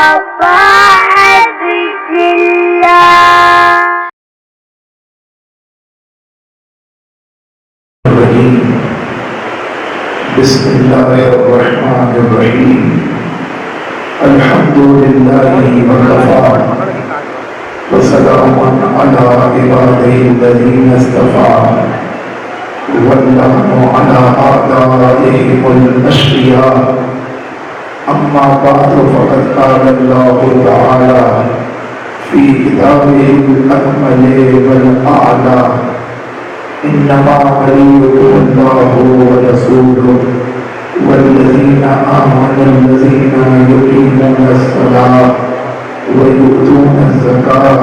طاعة الله. بسم الله الرحمن الرحيم. الحمد لله وكفى وسلام على عباده الذين اصطفى واللعن على أعدائهم الأشقياء. أما بعد فقد قال الله تعالى في كتابه الأكمل والأعلى: إنما وليكم الله ورسوله والذين آمنوا الذين يقيمون الصلاة ويؤتون الزكاة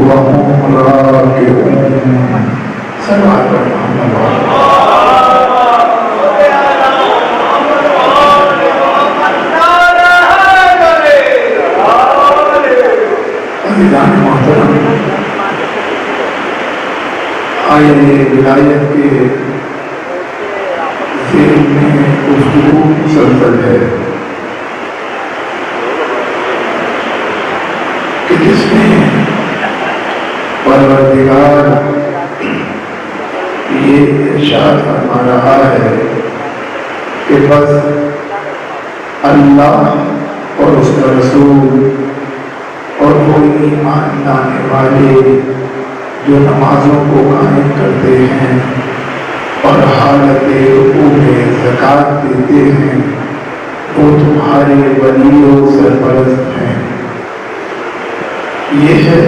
وهم راكعون. صلوا على محمد. آیت ولایت کے ذیل میں گفتگو مسلسل ہے کہ جس میں پروردگار یہ ارشاد فرما رہا ہے کہ بس اللہ اور اس کا رسول اور وہ ایمان لانے والے جو نمازوں کو قائم کرتے ہیں اور حالت رکوع میں زکوٰۃ دیتے ہیں وہ تمہارے ولی و سرپرست ہیں. یہ ہے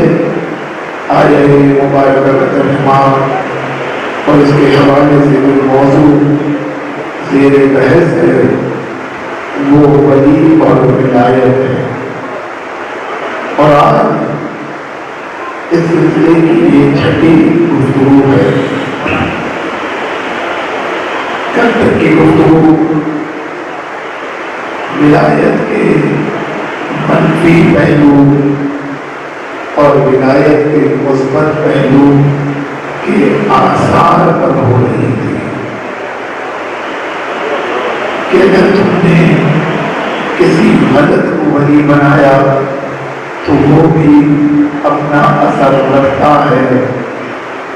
آیہ مبارکہ کا ترجمہ اور اس کے حوالے سے جو موضوع زیر بحث ہے وہ ولی اور ولایت ہے. اور آج اس سلسلے کی یہ چھٹی گفتگو ہے. کل تک کی گفتگو ولایت کے منفی پہلو اور ولایت کے مثبت پہلو کے آثار پر ہو رہی تھی کہ اگر تم نے کسی مدد کو ولی بنایا تو وہ بھی اپنا اثر رکھتا ہے،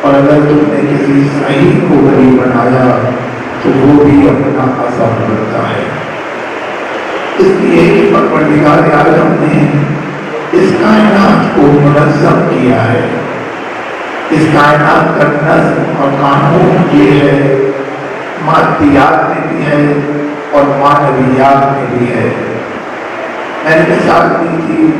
اور اگر تم نے کسی صحیح کو ولی بنایا تو وہ بھی اپنا اثر رکھتا ہے. اس لیے کہ پروردگار عالم نے اس کائنات کو منظم کیا ہے. اس کائنات کا نظم اور قانون یہ ہے، مادیات میں بھی ہے اور معنویات میں بھی ہے. میں نے مثال دی تھی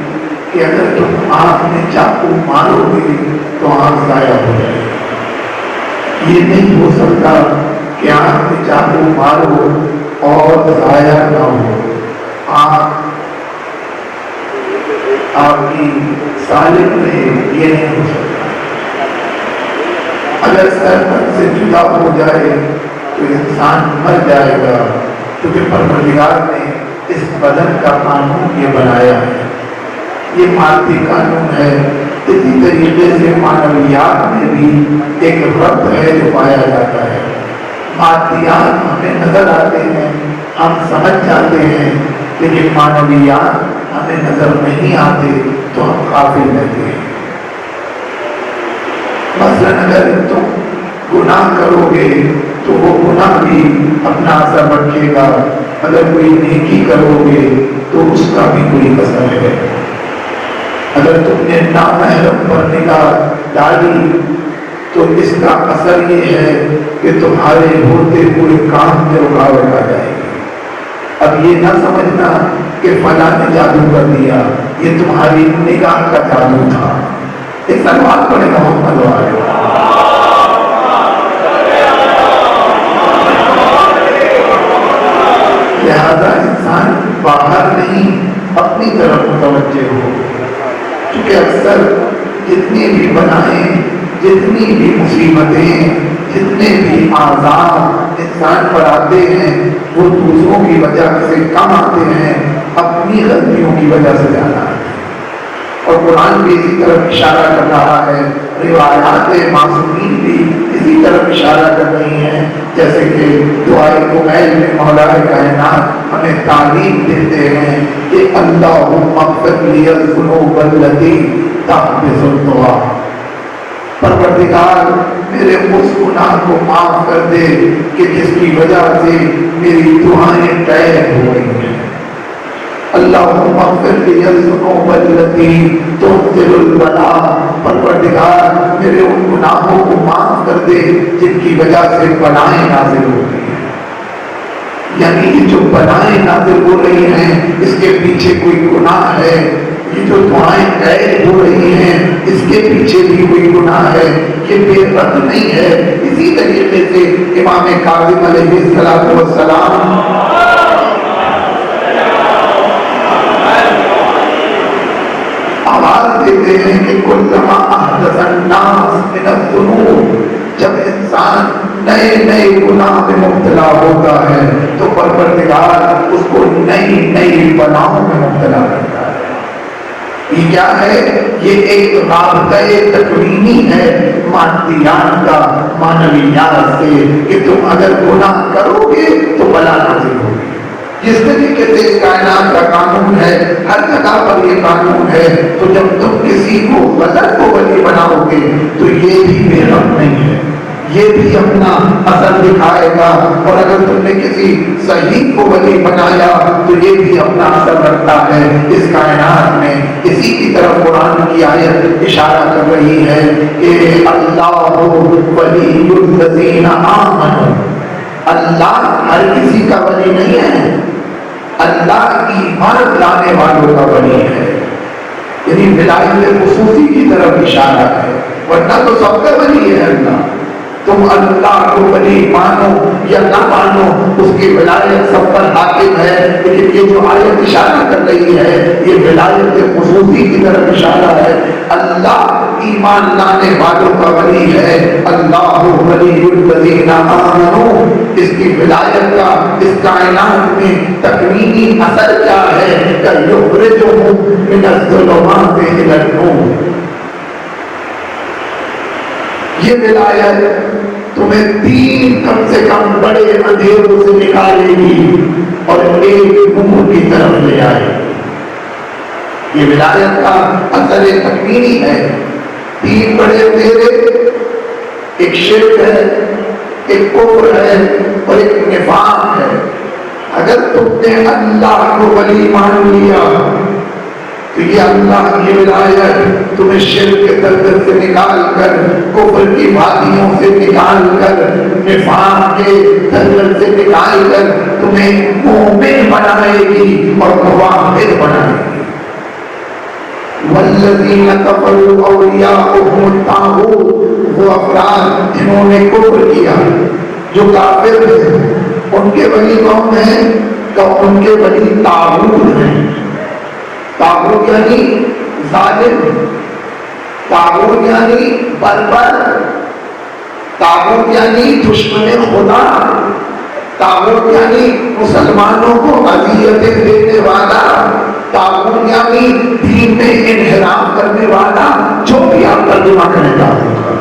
کہ اگر تم آنکھ میں چاقو مارو گے تو آنکھ ضائع ہو جائے گی. یہ نہیں ہو سکتا کہ آنکھ میں چاقو مارو اور ضائع نہ ہو. آنکھ آپ کی سالم رہے، یہ نہیں ہو سکتا. اگر سر تن سے جدا ہو جائے تو انسان مر جائے گا، کیونکہ پروردگار نے اس بدن کا قانون یہ بنایا ہے. یہ مادی قانون ہے. اسی طریقے سے معنویات میں بھی ایک ربط ہے جو پایا جاتا ہے. مادیات ہمیں نظر آتے ہیں، ہم سمجھ جاتے ہیں، لیکن معنویات ہمیں نظر نہیں آتے تو ہم غافل رہتے ہیں. مثلا اگر تم گناہ کرو گے تو وہ گناہ بھی اپنا اثر رکھے گا. اگر کوئی نیکی کرو گے تو اس کا بھی کوئی اثر ہے. اگر تم نے نامحرم پر نگاہ ڈالی تو اس کا اثر یہ ہے کہ تمہارے ہوتے ہوئے کام میں رکاوٹ آ جائے گی. اب یہ نہ سمجھنا کہ فلاں نے جادو کر دیا، یہ تمہاری نگاہ کا جادو تھا. ایک سلوات پڑھے گا محمد والے. لہذا انسان باہر نہیں اپنی طرف متوجہ ہو، کیونکہ اکثر جتنی بھی بنائیں، جتنی بھی مصیبتیں، جتنے بھی آزار انسان پر آتے ہیں وہ دوسروں کی وجہ سے کم آتے ہیں، اپنی غلطیوں کی وجہ سے زیادہ آتے ہیں. اور قرآن بھی اسی طرف اشارہ کر رہا ہے، روایات معصومین بھی اسی طرف اشارہ کر رہی ہیں، جیسے کہ دعائے کمیل میں مولا کائنات ہمیں تعلیم دیتے ہیں کہ اللہم اغفر لی الذنوب التی تحبس الدعا، پروردگار میرے اس گناہ کو معاف کر دے کہ جس کی وجہ سے میری دعائیں قید ہو گئی ہیں۔ اللہم اغفر لی الذنوب التی تنزل البلاء، پروردگار میرے ان گناہوں کو معاف کر دے جن کی وجہ سے بلائیں نازل ہو رہی ہیں۔ یعنی یہ جو بلائیں نازل ہو رہی ہیں اس کے پیچھے کوئی گناہ ہے، یہ جو دعائیں قید ہو رہی ہیں اس کے پیچھے بھی کوئی گناہ ہے، یہ بے رد نہیں ہے۔ اسی طریقے سے امام کاظم علیہ السلام آواز دیتے ہیں کہ کلما احدث الناس من الذنوب، جب انسان نئے نئے گناہ میں مبتلا ہوتا ہے تو پروردگار اس کو نئی نئی بلاؤں میں مبتلا کرتا ہے۔ یہ کیا ہے؟ یہ ایک رابطہ تکوینی ہے مادیات کا، معنویات سے، کہ تم اگر گناہ کرو گے تو بلا نازل ہوگی۔ جس طریقے سے اس کائنات کا قانون ہے، ہر جگہ پر یہ قانون ہے، تو جب تم کسی کو غلط کو ولی بناؤ گے تو یہ بھی بے رحم نہیں ہے، یہ بھی اپنا اثر دکھائے گا، اور اگر تم نے کسی صحیح کو ولی بنایا تو یہ بھی اپنا اثر رکھتا ہے اس کائنات میں۔ اسی کی طرف قرآن کی آیت اشارہ کر رہی ہے کہ اللہ ولی الذین آمنوا، اللہ ہر کسی کا ولی نہیں ہے، اللہ ایمان لانے والوں کا ولی ہے، یعنی ولایت خصوصی کی طرف اشارہ ہے، ورنہ تو سب کا ولی ہے اللہ۔ تم اللہ کو ولی مانو یا نہ مانو، اس کی ولایت سب پر حاکم ہے، لیکن یہ جو آیت اشارہ کر رہی ہے یہ ولایت خصوصی کی طرف اشارہ ہے۔ اللہ ایمان لانے والوں کا ولی ہے، اللہ ولی الذین آمنوا۔ اس کی ولایت کا اس کائنات میں تکوینی اثر کیا ہے کہ یخرجہم من الظلمات الی النور۔ یہ ولایت تمہیں تین کم سے کم بڑے اندھیروں سے نکالے گی اور ایک نور کی طرف لے آئے گی۔ یہ ولایت کا اثر تکوینی ہے۔ تین بڑے اندھیرے، ایک شرک ہے، ایک کفر ہے اور ایک نفاق ہے۔ اگر تم نے اللہ کو ولی مان لیا تو یہ اللہ کی ولایت تمہیں شرک کے دلدل سے نکال کر، کفر کی وادیوں سے نکال کر، نفاق کے دلدل سے نکال کر تمہیں مومن بنائے گی اور موحد بنائے گی۔ والذین کفروا اولیاؤہم الطاغوت، وہ افراد جنہوں نے کفر کیا، جو کافر ہیں، ان کے ولی کون ہیں؟ کہ ان کے ولی طاغوت ہیں۔ طاغوت یعنی ظالم، طاغوت یعنی بربر، طاغوت یعنی دشمن خدا، طاغوت یعنی مسلمانوں کو اذیتیں دینے والا، طاغوت یعنی دین میں انحراف کرنے والا، جو بھی آپ ترجمہ کریں طاغوت۔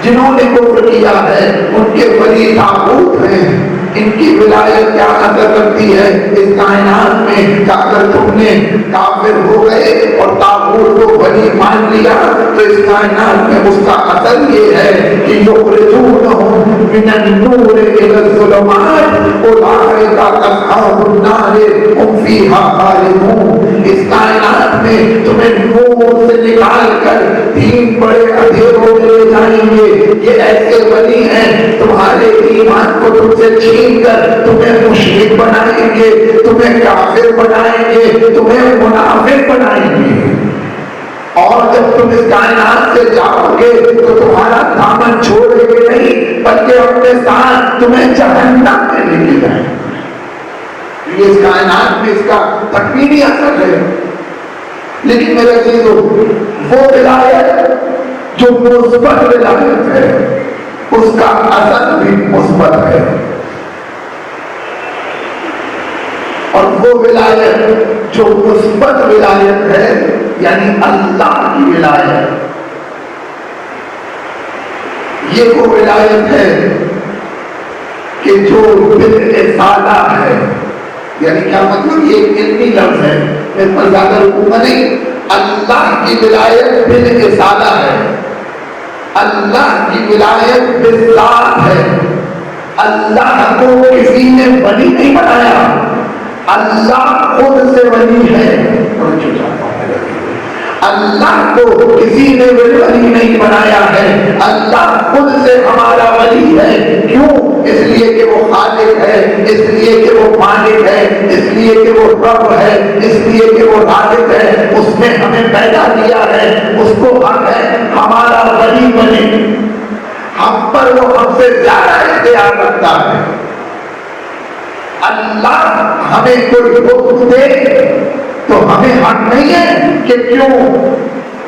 جنہوں نے کفر کیا ہے ان کے ولی طاغوت ہیں۔ ان کی ولایت کیا اثر کرتی ہے اس کائنات میں کہ اگر تم نے کافر ہو گئے اور طاغوت کو ولی مان لیا تو اس کائنات میں اس کا اثر یہ ہے کہ یخرجونہم من النور الی الظلمات اولئک اصحاب النار هم فیہا خالدون۔ اس کائنات میں تمہیں نور سے نکال کر تین بڑے اندھیروں میں لے جائیں گے۔ یہ ایسے ولی ہیں تمہارے ایمان کو تم سے چھین کر تمہیں مشرک بنائیں گے، تمہیں کافر بنائیں گے، تمہیں منافق بنائیں گے۔ اور جب تم اس کائنات سے جاؤ گے تو تمہارا دامن چھوڑیں گے نہیں، بلکہ اپنے ساتھ تمہیں جہنم میں لے کے جائیں گے۔ یہ اس کائنات میں اس کا تکوینی اثر ہے۔ لیکن میرے عزیزو، وہ ولایت جو مثبت ولایت ہے اس کا اثر بھی مثبت ہے، اور وہ ولایت جو مثبت ولایت ہے، یعنی اللہ کی ولایت، یہ وہ ولایت ہے کہ جو بالرسالہ ہے. یعنی کیا مطلب؟ یہ ایک علمی لفظ ہے، اس پر زیادہ رکوع نہیں. اللہ کی ولایت بالرسالہ ہے، اللہ کی ولایت بالذات ہے. اللہ کو کسی نے ولی نہیں بنایا، اللہ خود سے ولی ہے. اللہ کو کسی نے ولی نہیں بنایا ہے، اللہ خود سے ہمارا ولی ہے. کیوں؟ اس لیے کہ وہ خالق ہے، اس لیے کہ وہ مالک ہے، اس لیے کہ وہ رب ہے، اس لیے کہ وہ رازق ہے. اس نے ہمیں پیدا کیا ہے، اس کو حق ہے ہمارا ولی بنے. ہم پر وہ ہم سے زیادہ اختیار رکھتا ہے. اللہ ہمیں کوئی حکم دے تو ہمیں حق نہیں ہے کہ کیوں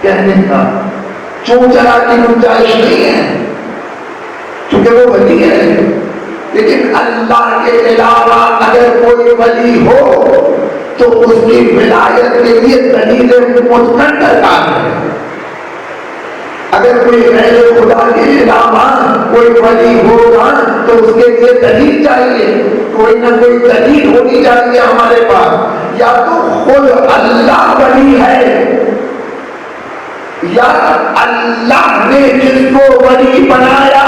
کہنے کا، چون چلا کی گنجائش نہیں ہے، چونکہ وہ ولی ہے. لیکن اللہ کے علاوہ اگر کوئی ولی ہو تو اس کی ولایت کے لیے دلیل مستند درکار ہے. اگر کوئی غیر خدا کے علاوہ کوئی ولی ہوگا تو اس کے لیے دلیل چاہیے، کوئی نہ کوئی دلیل ہونی چاہیے ہمارے پاس. یا تو خود اللہ ولی ہے، یا اللہ نے جس کو ولی بنایا،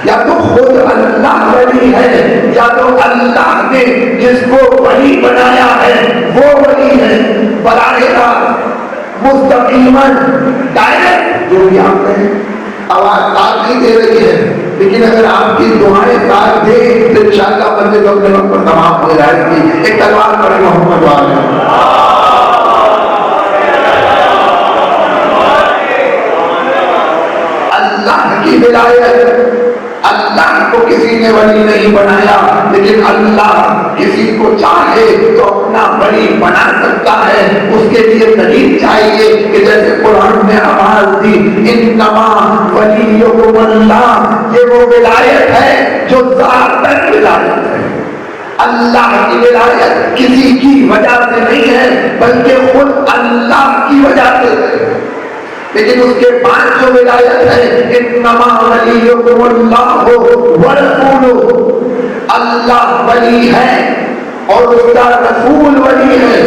یا تو خود اللہ ولی ہے، یا تو اللہ نے جس کو ولی بنایا ہے وہ ولی ہے. براہ راست مستقیماً ڈائریکٹ جو بھی آپ ہیں آواز ساتھ نہیں دے رہی ہے، لیکن اگر آپ کی دعائیں ساتھ دیں تو انشاءاللہ مسجد اپنے وقت پر تمام ہو جائے گی. ایک تلوار پڑھیں محمد والے. اللہ کی ولایت، اللہ کو کسی نے ولی نہیں بنایا، لیکن اللہ کسی کو چاہے تو اپنا ولی بنا سکتا ہے. اس کے لیے دلیل چاہیے کہ جیسے قرآن نے آواز دی انما ولیکم اللہ، یہ وہ ولایت ہے جو ذاتاً ولایت ہے. اللہ کی ولایت کسی کی وجہ سے نہیں ہے بلکہ خود اللہ کی وجہ سے ہے. لیکن اس کے بعد جو ولایت ہے انما ولیکم اللہ ورسولہ، اللہ ولی ہے اور اس کا رسول ولی ہے.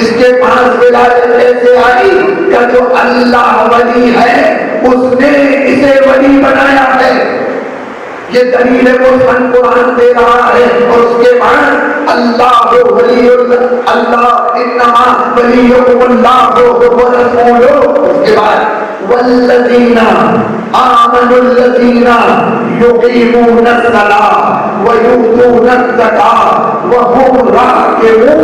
اس کے پاس ولایت ایسے آئی کہ جو اللہ ولی ہے اس نے اسے ولی بنایا ہے. یہ دلیل مستند قرآن دے رہا ہے. اور اس کے بعد اللہ ولی اللہ انما ولیکم اللہ ورسولہ. اس کے بعد والذین آمنوا الذین یقیمون الصلاۃ ویؤتون الزکاۃ وهم راکعون.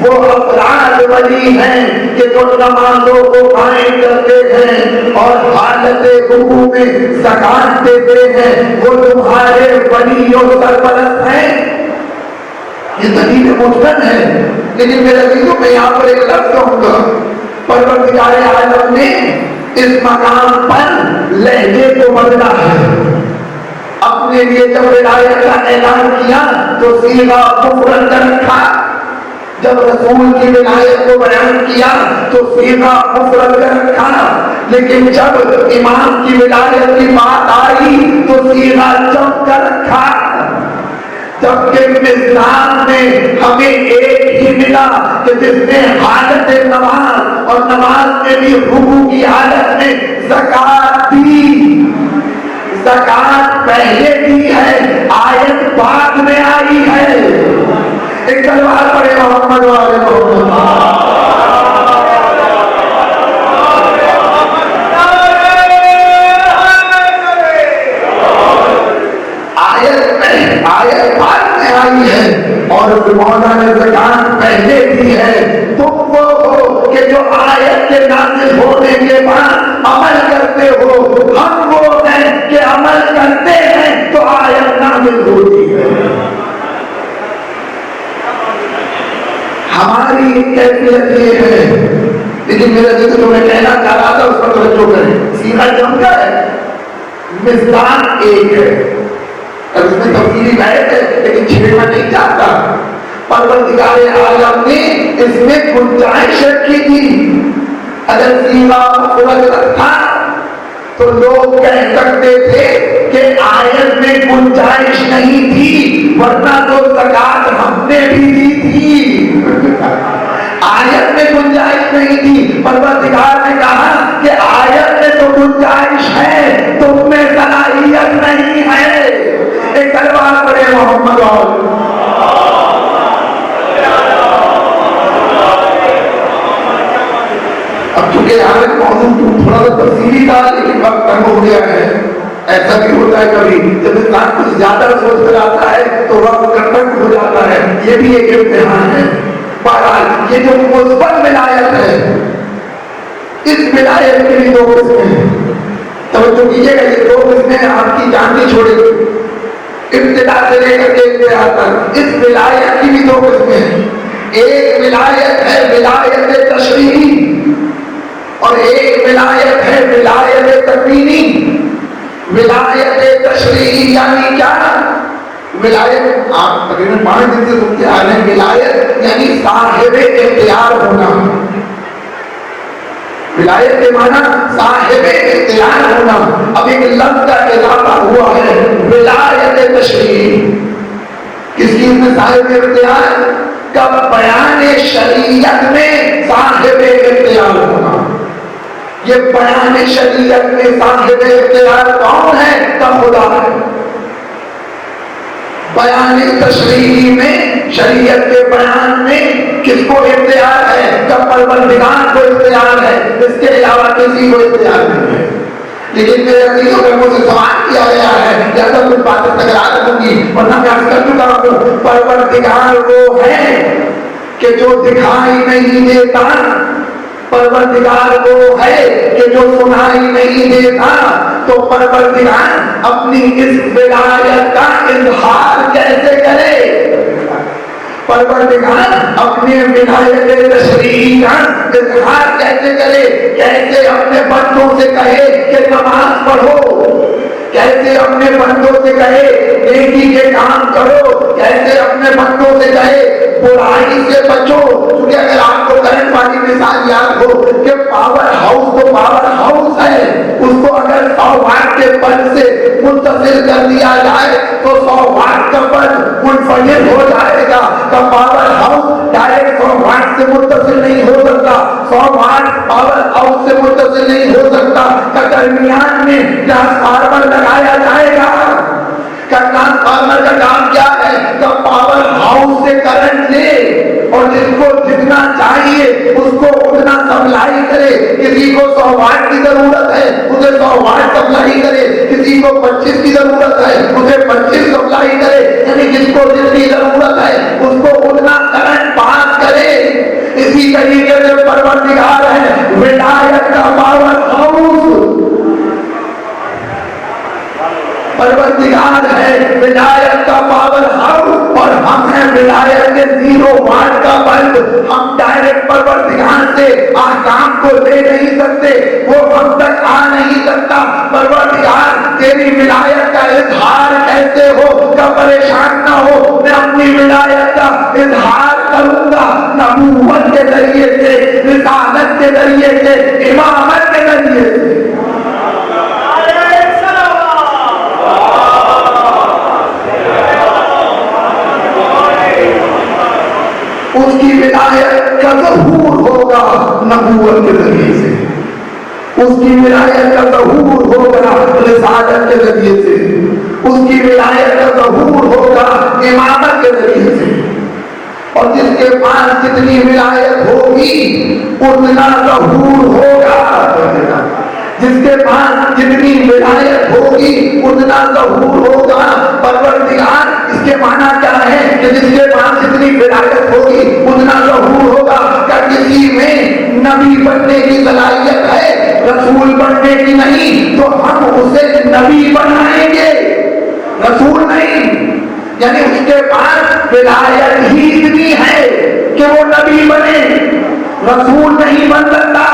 وہ افراد ولی ہیں کہ جو نمازوں کو قائم کرتے ہیں اور حالت رکوع میں زکات دیتے ہیں، وہ تمہارے ولی و سرپرست ہیں. یہ دلیل مستند ہے. لیکن میرے عزیزوں میں یہاں پر ایک لفظ کہوں گا، پروردگار عالم نے اس مقام پر لہجے کو بدلا ہے. اپنے لیے جب ولایت کا اعلان کیا تو صیغہ مفرد کا رکھا، جب رسول کی ولایت کو بیان کیا تو صیغہ مفرد کا رکھا. لیکن جب امام کی ولایت کی بات آئی تو صیغہ جمع کا رکھا. جبکہ مزدار میں ہمیں ایک ہی ملا کہ جس نے حالت نماز اور نماز میں بھی رکوع کی حالت میں زکات دی. زکات پہلے دی ہے، آیت بعد میں آئی ہے. ایک تلوار پڑے محمد والے محمد. آیت بعد میں آئی ہے اور مولا نے زکات پہلے دی ہے. تم وہ ہو کہ جو آیت کے نازل ہونے کے بعد عمل کرتے ہو. ہم وہ ہیں کہ عمل کرتے ہیں تو آیت نازل ہوتی ہے. ہماری کیفیت یہ ہے. لیکن میرا جو میں کہنا چاہ رہا تھا اس پر توجہ کریں. صیغہ جمع ہے، مصداق ایک ہے. اب اس میں تفصیلی بحث ہے لیکن چھیڑنا نہیں چاہتا. پروردگار عالم نے اس میں گنجائش رکھی تھی. اگر سیما فرض رکھا تو لوگ کہہ سکتے تھے کہ آیت میں گنجائش نہیں تھی ورنہ تو زکات ہم نے بھی دی تھی. آیت میں گنجائش نہیں تھی. پروردگار نے کہا کہ آیت میں تو گنجائش ہے تم میں صلاحیت نہیں ہے. ایک کلمہ پڑھے محمد اور اب چونکہ آج موضوع تھوڑا سا تفصیلی تھا لیکن وقت کم ہو گیا ہے. ایسا بھی ہوتا ہے کبھی جب انسان کچھ زیادہ سوچ کر آتا ہے تو وقت کم ہو جاتا ہے. یہ بھی ایک امتحان ہے. بہرحال یہ جو مثبت ولایت ہے اس ولایت کے بھی دو قسمیں ہیں. توجہ کیجیے گا یہ دو قسمیں آپ کی جان نہیں چھوڑے گی ابتدا سے لے کر کے انتہا تک. اس ولایت کی بھی دو قسمیں ہیں. ایک ولایت ہے ولایت تشریعی اور ایک ولایت ہے ولایت تکوینی. ولایت تشریعی یعنی کیا؟ ولایت آپ تقریباً 5 دن سے سنتے آ رہے ہیں. ولایت یعنی صاحب اختیار ہونا. ولایت کے معنی صاحب اختیار ہونا. اب ایک لفظ کا اضافہ ہوا ہے ولایت تشریعی. کس چیز میں صاحب اختیار؟ کب بیان شریعت میں صاحب اختیار ہونا. یہ بیان شریعت میں صاحب اختیار کون ہے؟ کب خدا ہے. بیان تشریعی میں شریعت کے بیان میں کس کو اختیار ہے؟ کب پروردگار کو اختیار ہے. اس کے علاوہ کسی کو اختیار نہیں ہے. لیکن میرے عزیزوں میں مجھے سوال کیا گیا ہے یا تو کچھ باتیں تکرار ہوں گی ورنہ میں عرض کر چکا ہوں. پروردگار وہ ہے کہ جو دکھائی نہیں دیتا. پروردگار وہ ہے کہ جو سنائی نہیں دیتا. تو پروردگار اپنی اس ولایت کا اظہار کیسے کرے؟ پروردگار اپنے ولایت تشریعی کا اظہار کیسے کرے؟ کیسے اپنے بندوں سے کہے کہ نماز پڑھو؟ کیسے اپنے بندوں سے کہے نیکی کے کام کرو؟ کیسے اپنے بندوں سے کہے برائی سے بچو؟ کیونکہ اگر آپ کو کرنٹ والی مثال یاد ہو کہ پاور ہاؤس تو پاور ہاؤس ہے, اس کو اگر 100 واٹ کے بلب سے متصل کر دیا جائے تو 100 واٹ کا بلب منفجر ہو جائے گا. تو پاور ہاؤس ڈائریکٹ 100 واٹ سے متصل نہیں ہو سکتا, 100 واٹ پاور ہاؤس سے متصل نہیں ہو سکتا. درمیان میں ٹرانسفارمر لگایا جائے گا. ٹرانسفارمر کا کام کیا ہے؟ تو پاور ہاؤس سے کرنٹ لے اور جس کو جتنا چاہیے اس کو اتنا سپلائی کرے. کسی کو 100 واٹ کی ضرورت ہے اسے 100 واٹ سپلائی کرے, کسی کو 25 کی ضرورت ہے اسے 25 سپلائی کرے. یعنی جس کو جتنی ضرورت ہے اس کو اتنا کرنٹ پاس کرے. اسی طریقے سے پروردگار ہے ولایت کا پاور ہاؤس. پروردگار ہے ولایت کا پاور ہاؤس اور ہم ہیں ولایت کے 0 واٹ کا بلب. ہم ڈائریکٹ پروردگار سے احکام کو لے نہیں سکتے, وہ ہم تک آ نہیں سکتا. پروردگار تیری ولایت کا اظہار کیسے ہو؟ کہ پریشان نہ ہو, میں اپنی ولایت کا اظہار کروں گا نبوت کے ذریعے سے, رسالت کے ذریعے سے, امامت کے ذریعے سے. اس کی ولایت کا ظہور ہوگا نبوت کے ذریعے سے, اس کی ولایت کا ظہور ہوگا رسالت کے ذریعے سے, اس کی ولایت کا ظہور ہوگا امامت کے ذریعے سے. اور جس کے پاس جتنی ولایت ہوگی اتنا ظہور ہوگا. جس کے پاس جتنی ولایت ہوگی اتنا ظہور ہوگا. پروردگار اس کے معنی کیا ہے کہ جس کے پاس جتنی ولایت ہوگی اتنا ظہور ہوگا. کہ کسی میں نبی بننے کی صلاحیت ہے, رسول بننے کی نہیں, تو ہم اسے نبی بنائیں گے, رسول نہیں. یعنی اس کے پاس ولایت ہی اتنی ہے کہ وہ نبی بنے, رسول نہیں بن سکتا.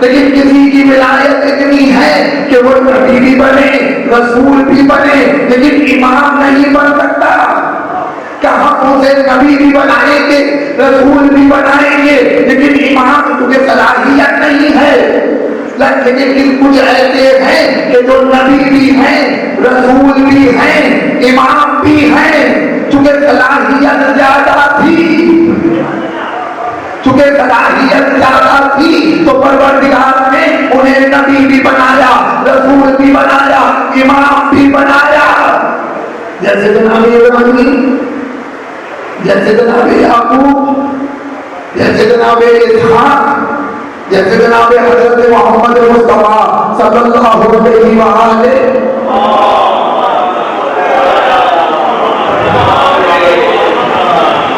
لیکن کسی کی ولایت اتنی ہے کہ وہ نبی بھی بنے, رسول بھی بنے لیکن امام نہیں بن سکتا. کہ ہم اسے نبی بھی بنائیں گے رسول بھی بنائیں گے لیکن امام کیونکہ صلاحیت نہیں ہے. لیکن کچھ ایسے ہیں کہ جو نبی بھی ہیں رسول بھی ہیں امام بھی ہیں. چونکہ صلاحیت زیادہ تھی تو پروردگار نے انہیں نبی بھی بنایا رسول بھی بنایا امام بھی بنایا. جیسے جناب ابراہیم جیسے جناب یعقوب جیسے جناب اسحاق جیسے جناب حضرت محمد مصطفیٰ صلی اللہ علیہ وآلہ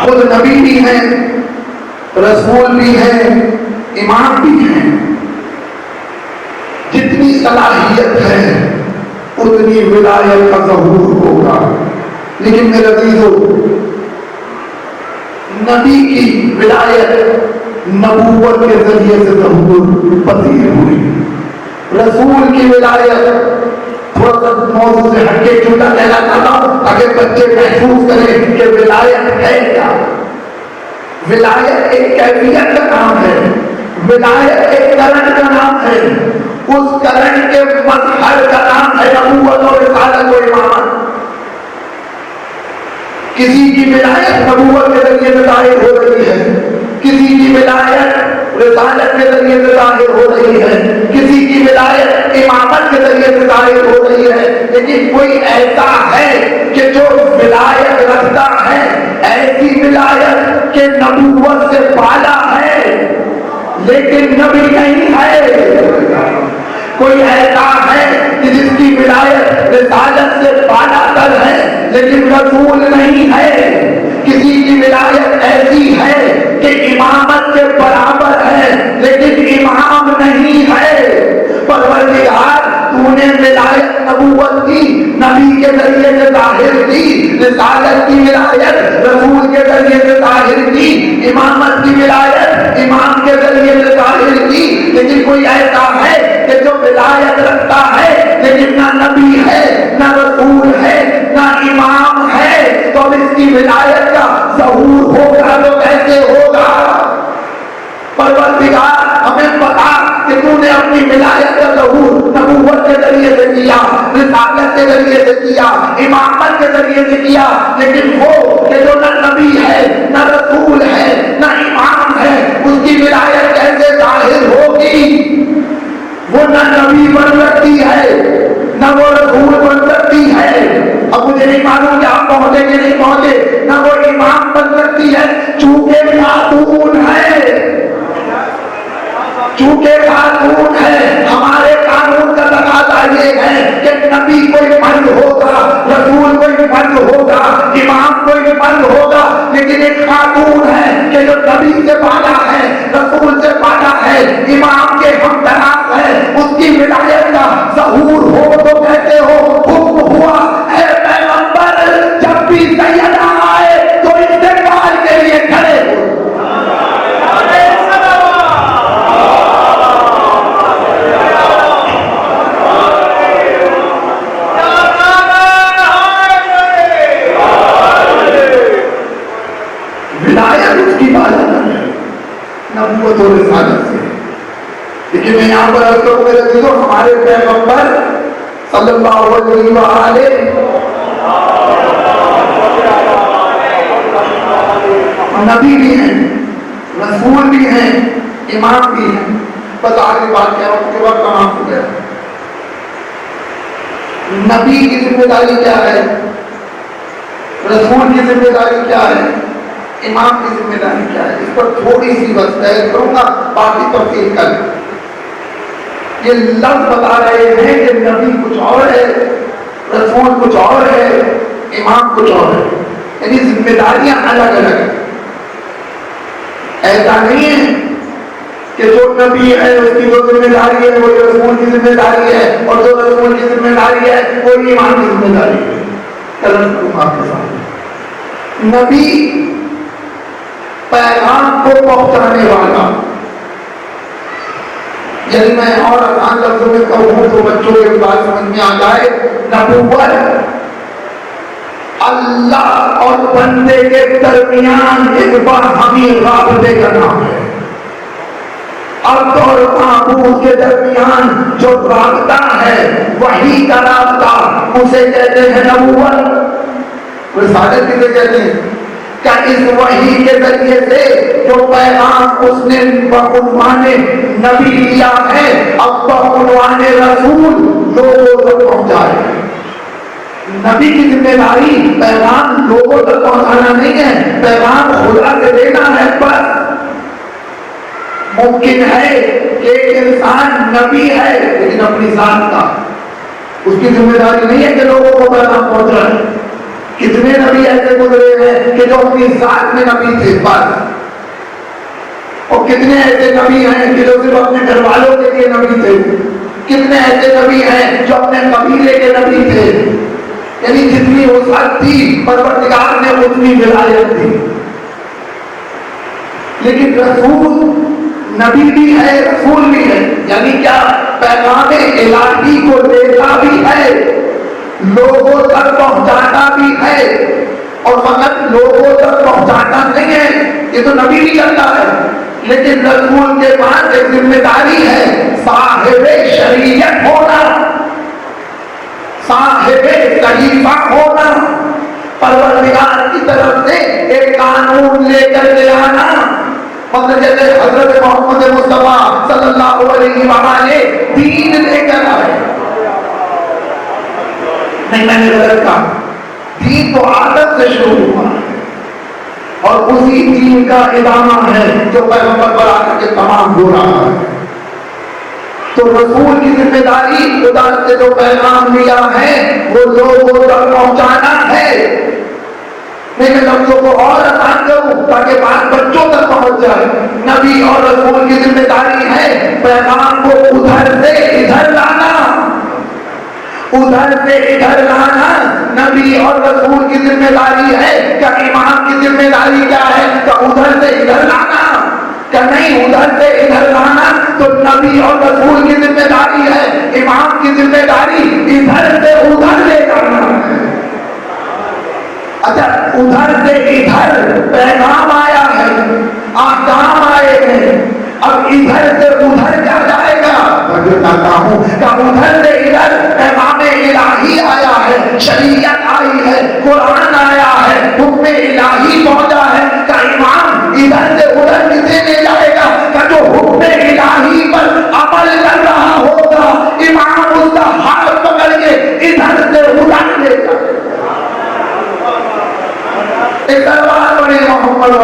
خود نبی بھی ہیں رسول بھی ہیں امام بھی ہیں. جتنی صلاحیت ہے اتنی ولایت کا ظہور ہوگا. لیکن میرے عزیزو نبی کی ولایت نبوت کے ذریعے سے ظہور پذیر ہوئی. رسول کی ولایت تھوڑا سا موضوع سے ہٹ کے چھوٹا کہنا چاہتا ہوں تاکہ بچے محسوس کریں کہ ولایت ہے کیا. ولایت ایک کیفیت کا نام ہے. ولایت ایک کرنٹ کا نام ہے. اس کرنٹ کے مظہر کا نام ہے نبوت اور رسالت و امامت. کسی کی ولایت نبوت کے ذریعے سے ظاہر ہو رہی ہے کسی کی ولایت رسالت کے ذریعے سے ظاہر ہو رہی ہے کسی کی ولایت امامت کے ذریعے سے ظاہر ہو رہی ہے. لیکن کوئی ایسا ہے کہ جو ولایت رکھتا ہے ایسی ولایت کہ نبوت سے بالا ہے لیکن نبی نہیں ہے. کوئی ایسا ہے کہ جس کی ولایت رسالت سے بالا تر ہے لیکن رسول نہیں ہے. کسی کی ولایت ایسی ہے کہ امامت کے برابر ہے لیکن امام نہیں ہے. پروردگار تو نے ولایت نبوت کی نبی کے ذریعے سے ظاہر کی رسالت کی ولایت رسول کے ذریعے سے ظاہر کی امامت کی ولایت امام کے ذریعے سے ظاہر کی. لیکن کوئی ایسا ہے کہ جو ولایت رکھتا ہے لیکن نہ نبی ہے نہ رسول ہے نہ امام ہے تو اب اس کی ولایت کا ظہور ہوگا تو کیسے ہوگا. پروردگار ہمیں بتا کہ تو نے اپنی ولایت کا ظہور نبوت کے ذریعے سے کیا رسالت کے ذریعے سے کیا امامت کے ذریعے سے کیا. لیکن وہ کہ جو نہ نبی ہے نہ رسول ہے نہ امام ہے اس کی ولایت کیسے ظاہر ہوگی. وہ نہ نبی بن سکتی ہے نہ وہ رسول بن سکتی ہے. اب مجھے نہیں معلوم کہ آپ پہنچے کہ نہیں پہنچے. نہ وہ امام بن سکتی ہے چونکہ خاتون ہے ہمارے قانون کا تقاضا یہ ہے کہ نبی کوئی مرد ہوگا رسول کوئی مرد ہوگا امام کوئی مرد ہوگا. لیکن ایک خاتون ہے کہ جو نبی سے بالا ہے رسول سے بالا ہے امام کے ہمدراز ہے اس کی ولایت کا ظہور ہو تو کہتے ہو حکم ہوا اے پیغمبر جب بھی سیدہ آئے تو استقبال کے لیے کھڑے ہو. نبوت اور رسالت سے. لیکن میں یہاں پر عرض کروں میرے عزیزو ہمارے پیغمبر صلی اللہ علیہ وآلہ نبی بھی ہیں رسول بھی ہیں امام بھی ہیں. بس آگے بات کیا ہوں کہ وقت تمام ہو گیا. نبی کی ذمہ داری کیا ہے رسول کی ذمہ داری کیا ہے امام کی ذمہ داری کیا ہے. اس پر تھوڑی سی بس بحث کروں گا باقی تفصیل کر. یہ لفظ بتا رہے ہیں کہ نبی کچھ اور ہے رسول کچھ اور ہے امام کچھ اور ہے یعنی ذمہ داریاں الگ الگ ہیں. ایسا نہیں ہے کہ جو نبی ہے اس کی جو ذمہ داری ہے وہ رسول کی ذمہ داری ہے اور جو رسول کی ذمہ داری ہے وہ امام کی ذمہ داری ہے. نبی پیغام کو پہنچانے والا یعنی میں اور آسان لفظوں میں کہوں تو بچوں کے بات سمجھ میں آ جائے، نبوت اللہ اور بندے کے درمیان ایک باہمی رابطے کا نام ہے۔ عبد اور معبود کے درمیان جو رابطہ ہے، وحی کا رابطہ، اسے کہتے ہیں نبوت۔ رسالت کسے کہتے ہیں؟ کہ اس وحی کے ذریعے سے جو پیغام اس نے بعنوان نبی لیا ہے، اب بعنوان رسول لوگوں تک پہنچائے۔ نبی کی ذمہ داری پیغام لوگوں تک پہنچانا نہیں ہے، پیغام خدا سے دینا ہے بس۔ ممکن ہے کہ ایک انسان نبی ہے لیکن اپنی ذات کا، اس کی ذمہ داری نہیں ہے کہ لوگوں کو پیغام پہنچ رہا ہے۔ کتنے نبی ایسے گزرے ہیں کہ جو اپنی ذات میں نبی تھے بس، اور کتنے ایسے نبی ہیں کہ جو صرف اپنے گھر والوں کے لیے نبی تھے، کتنے ایسے نبی ہیں جو اپنے قبیلے کے نبی تھے۔ یعنی جتنی وسعت تھی پروردگار نے اتنی ولایت دی۔ لیکن رسول نبی بھی ہے، رسول بھی ہے، یعنی کیا؟ پیغام الہی کو دیتا بھی ہے، لوگوں تک پہنچاتا بھی ہے، اور فقط لوگوں تک پہنچاتا نہیں ہے، یہ تو نبی بھی کرتا ہے، لیکن رسول کے پاس ایک ذمہ داری ہے، صاحب شریعت ہونا، صاحب صحیفہ ہونا، پروردگار کی طرف سے ایک قانون لے کر کے آنا۔ مطلب جیسے حضرت محمد مصطفیٰ صلی اللہ علیہ وآلہ دین لے کر آئے۔ نہیں، میں نے غلط کہا، دین تو آدم سے شروع ہوا اور اسی دین کا ادامہ ہے جو پیغمبر پر آ کر کے تمام ہو رہا ہے۔ تو رسول کی ذمہ داری خدا سے جو پیغام لیا ہے وہ لوگوں تک پہنچانا ہے۔ میں لفظوں کو اور آسان کروں تاکہ بات بچوں تک پہنچ جائے۔ نبی اور رسول کی ذمہ داری ہے پیغام کو ادھر سے ادھر لانا، ادھر سے ادھر لانا۔ نبی اور رسول کی ذمہ داری ہے کہ امام کی ذمہ داری کیا ہے؟ کہ ادھر سے ادھر لانا، کہ نہیں ادھر سے ادھر لانا تو نبی اور رسول کی ذمہ داری ہے، امام کی ذمہ داری ادھر سے ادھر لے جانا ہے۔ اچھا، ادھر سے ادھر پیغام آیا ہے، احکام آئے ہیں، اب ادھر سے ادھر کیا جائے گا؟ میں بتاتا ہوں کہ ادھر سے ادھر پیغام الہی آیا ہے، شریعت آئی ہے، قرآن آیا ہے، حکم الہی پہنچا ہے، کہ امام ادھر سے ادھر کسے لے جائے گا؟ کہ جو حکم الہی پر عمل کر رہا ہوگا، امام اس کا ہاتھ پکڑ کے ادھر سے ادھر لے جائے گا۔ ایک دربار بنے محمد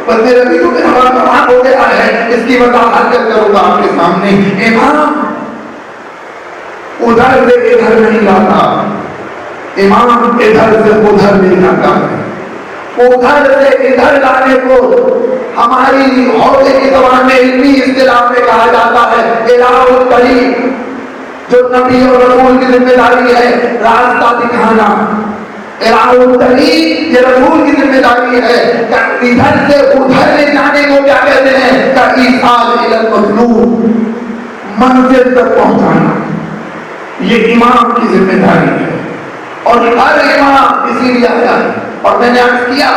بندے ربی کو میرا بات ہو گیا ہے، اس کی وضاحت کروں گا آپ کے سامنے۔ امام ادھر سے ادھر نہیں لاتا، امام ادھر سے ادھر نہیں لاتا ہے۔ ادھر سے ادھر لانے کو ہماری حوضے کی زبان میں علمی اصطلاح میں کہا جاتا ہے الہ الطریق، جو نبی اور رسول کی ذمہ داری ہے راستہ دکھانا۔ الہ الطریق یہ رسول کی ذمہ داری ہے کہ ادھر سے ادھر لے جانے کو کیا کہتے ہیں؟ کہ ایصال الی المطلوب، منزل تک پہنچانا، یہ امام کی ذمہ داری ہے۔ اور ہر امام اسی لیے آیا ہے۔ اور میں نے عرض کیا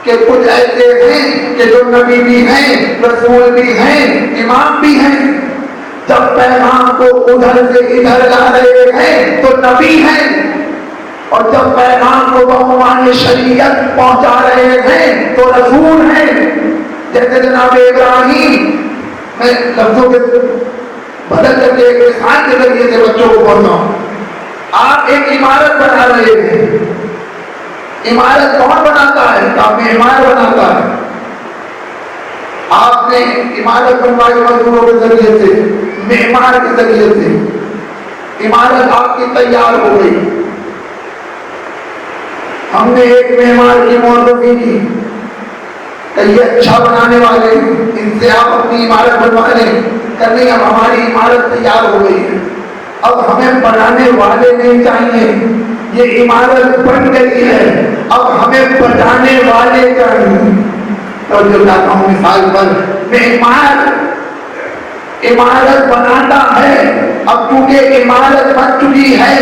کہ کچھ ایسے ہیں کہ جو نبی بھی ہیں، رسول بھی ہیں، امام بھی ہیں۔ جب پیغام کو ادھر سے ادھر لا رہے ہیں تو نبی ہیں، اور جب پیغام کو بعنوان شریعت پہنچا رہے ہیں تو رسول ہیں۔ جیسے جناب ابراہیم، میں لفظوں کے بدل کر کے ایک مثال کے ذریعے سے بچوں کو بولتا ہوں۔ آپ ایک عمارت بنا رہے ہیں، عمارت کون بناتا ہے؟ آپ نے عمارت بناتا ہے، آپ نے عمارت بنوائی مزدوروں کے ذریعے سے، معمار کے ذریعے سے، عمارت آپ کی تیار ہو گئی۔ ہم نے ایک معمار کی معرفی کی کہ یہ اچھا بنانے والے، ان سے آپ اپنی عمارت بنوا لیں، کہ نہیں اب ہماری عمارت تیار ہو گئی ہے، اب ہمیں بنانے والے نہیں چاہیے، یہ عمارت بن گئی ہے، اب ہمیں بچانے والے چاہیے۔ تو جو چاہتا ہوں مثال پر، معمار عمارت بناتا ہے، اب چونکہ عمارت بن چکی ہے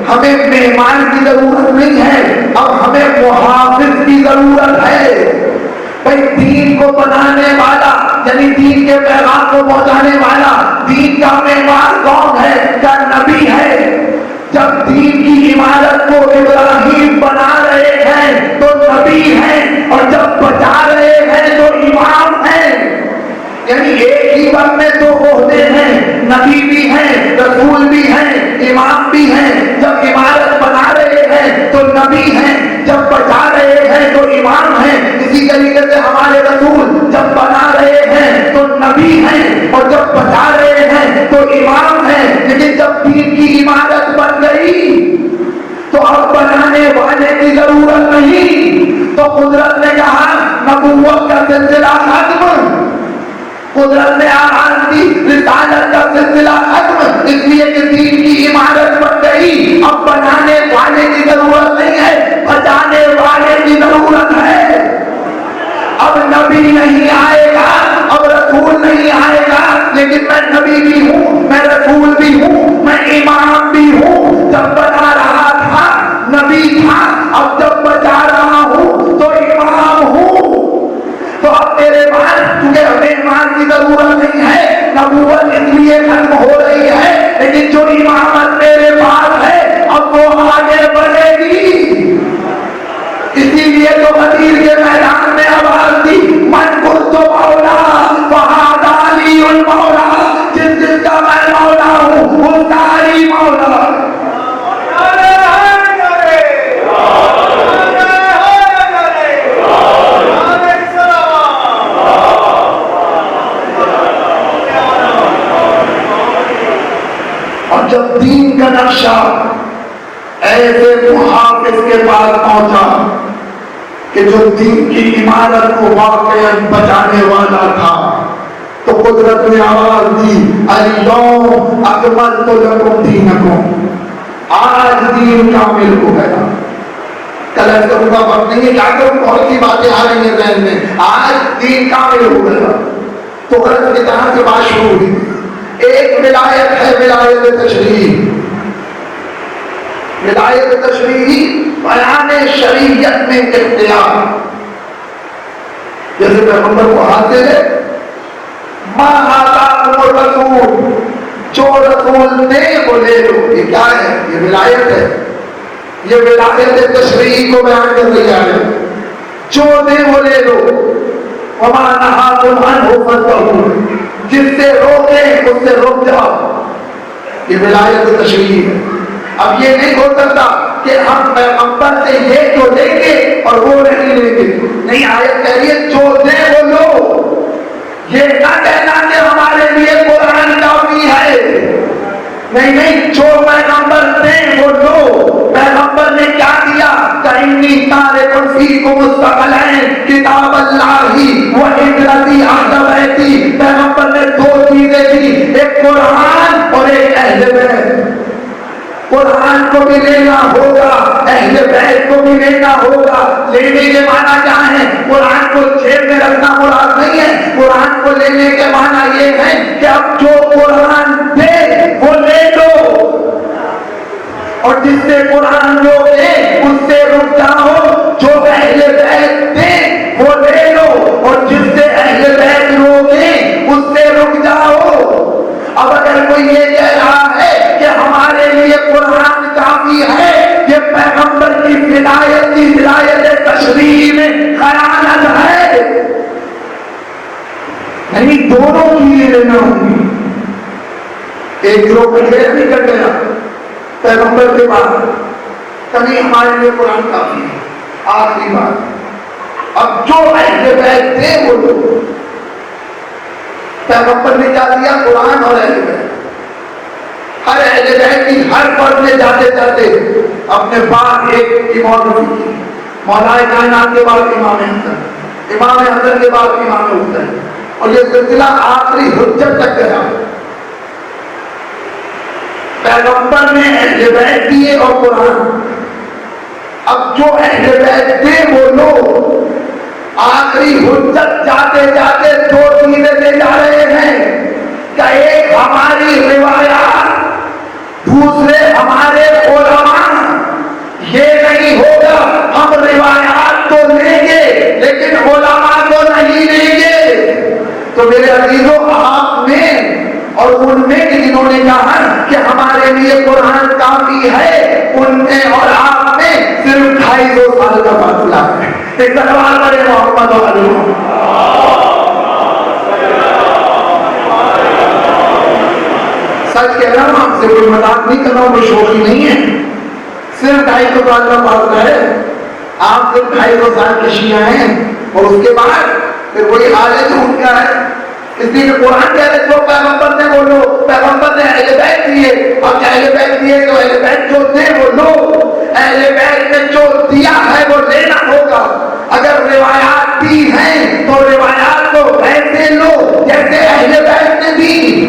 ہمیں معمار کی ضرورت نہیں ہے، اب ہمیں محافظ کی ضرورت ہے۔ بھائی دین کو بنانے والا یعنی دین کے پیغام کو پہنچانے والا، دین کا معمار کون ہے؟ کیا نبی ہے؟ جب دین کی عمارت کو ابراہیم بنا رہے ہیں تو نبی ہیں، اور جب بچا رہے ہیں تو امام ہیں۔ یعنی ایک ہی وقت میں دو عہدے ہیں، نبی بھی ہیں، رسول بھی ہیں، امام بھی ہیں۔ جب عمارت بنا رہے ہیں تو نبی ہیں، جب بچا رہے ہیں تو امام ہیں۔ اسی طریقے سے ہمارے رسول جب بنا رہے ہیں تو نبی ہیں، اور جب بچا رہے ہیں تو امام ہیں۔ لیکن جب دین کی عمارت بن گئی تو اب بنانے والے کی ضرورت نہیں۔ تو قدرت نے کہا نبوت کا سلسلہ ختم، قدرت نے آغاز کی رسالت کا سلسلہ ختم، اس لیے کہ دین کی عمارت بن گئی، اب بنانے والے کی ضرورت نہیں ہے، بچانے والے کی ضرورت ہے۔ اب نبی نہیں آئے گا، اب رسول نہیں آئے گا، لیکن میں نبی بھی ہوں، میں رسول بھی ہوں، میں امام بھی ہوں۔ جب بنا رہا تھا نبی تھا، اب جب بچا رہا ہوں تو امام ہوں۔ تو اب میرے پاس چونکہ ہمیں ایمان کی ضرورت نہیں ہے، نبوت اس لیے ختم ہو رہی ہے، لیکن جو امامت میرے پاس ہے اب وہ آگے بڑھے گی۔ اسی لیے تو غدیر کے میدان میں آواز دی، من کنت مولا فہذا علی المولا، جس کا میں مولا ہوں وہ ساری مولا۔ جب دین کا نقشہ ایسے محافظ کے پاس پہنچا کہ جو دین کی عمارت کو واقعا بچانے والا تھا، تو قدرت نے آواز دی، الیوم اکملت لکم دینکم، آج دین کامل ہو گیا۔ کل کروں کا وقت نہیں ہے، کیا کروں، بہت سی باتیں آ رہی ہیں ذہن میں، آج دین کامل ہو گیا۔ تو غرض کی طرح سے بات شروع ہوئی۔ ایک ولایت ہے ولایت تشریعی، ولایت تشریعی بیان شریعت میں اختیار، جیسے پیغمبر کو حاصل ہے ما آتاکم الرسول، جو رسول نے وہ لے لو۔ یہ کیا ہے؟ یہ ولایت ہے، یہ ولایت تشریعی کو بیان کر رہی ہے، جو دے وہ لے لو۔ وما نہاکم عنہ فانتہوا، جس سے روکے اس سے رک جاؤ۔ یہ ولایت تشریعی ہے۔ اب یہ نہیں ہو سکتا کہ ہم پیغمبر سے یہ جو لیں گے اور وہ نہیں لیں گے، نہیں، آیت کہہ رہی ہے جو دے وہ لو۔ یہ نہ کہنا کہ ہمارے لیے قرآن کافی ہے، نہیں، جو پیغمبر دیں وہ لو۔ پیغمبر نے کیا دیا؟ کَإِنِّي تَارِكٌ فِيكُمُ الثَّقَلَيْنِ کتاب اللہ وَعِبْرَتِي أَهْلَ بَيْتِي۔ پیغمبر نے دو چیزیں دی، ایک قرآن اور ایک اہل بیت۔ قرآن کو بھی لینا ہوگا، اہل بیت کو بھی لینا ہوگا۔ لینے کے معنی کیا ہے؟ قرآن کو جیب میں رکھنا مراد نہیں ہے، قرآن کو لینے کے معنی یہ ہے کہ اب جو قرآن دے وہ لے لو، اور جس سے قرآن روکے اس سے رک جاؤ۔ جو اہل بیت دے وہ لے لو، اور جس سے اہل بیت روکے اس سے رک جاؤ۔ اب اگر کوئی یہ کہہ رہا ہے کہ ہمارے لیے قرآن کافی ہے، یہ پیغمبر کی ولایت تشریعی میں خیانت ہے۔ نہیں، دونوں چیزیں لینا ہوگی۔ ایک گروہ کلیئر نہیں کر گیا پیغمبر کے بعد کبھی ہمارے لیے قرآن کافی ہے، آخری بات۔ اب جو اہل بیت تھے وہ لوگ، پیغمبر نے کیا دیا؟ قرآن اور اہل بیت۔ ہر اہل بیت کی ہر فرد نے جاتے جاتے اپنے بعد ایک امام کی، مولا کائنات کے بعد امام حسن، امام حسن کے بعد امام حسین، اور یہ سلسلہ آخری حجت تک گیا۔ پیغمبر نے اہل بیت دیے اور قرآن، اب جو اہل بیت تھے وہ لوگ آخری حجت جاتے جاتے دو چیزیں لے جا رہے ہیں کہ ایک ہماری روایات، دوسرے ہمارے علماء. یہ نہیں ہوگا ہم روایات تو لیں گے لیکن علماء کو نہیں لیں گے. تو میرے عزیزوں، آپ میں اور ان میں جنہوں نے کہا کہ ہمارے لیے قرآن کافی ہے، ان میں اور آپ میں صرف 250 سال کا فاصلہ ہے. ایک سوال کرے محمد و علی سچ کہہ رہا ہوں، آپ سے کوئی مذاق نہیں کر رہا ہوں، کوئی شوخی نہیں ہے. صرف 250 سال کا فاصلہ ہے. آپ صرف 250 سال کے شیعہ ہیں اور اس کے بعد پھر وہی حال ہے جو ان کا ہے. اس لیے قرآن کہہ رہے جو پیغمبر نے وہ لو، پیغمبر نے اہل بیت دیے. اب اہل بیت دیے تو اہل بیت جو تھے وہ لو. اہل بیت نے جو دیا ہے وہ لینا ہوگا. اگر روایات دی ہیں تو روایات کو ویسے لو جیسے اہل بیت نے دی.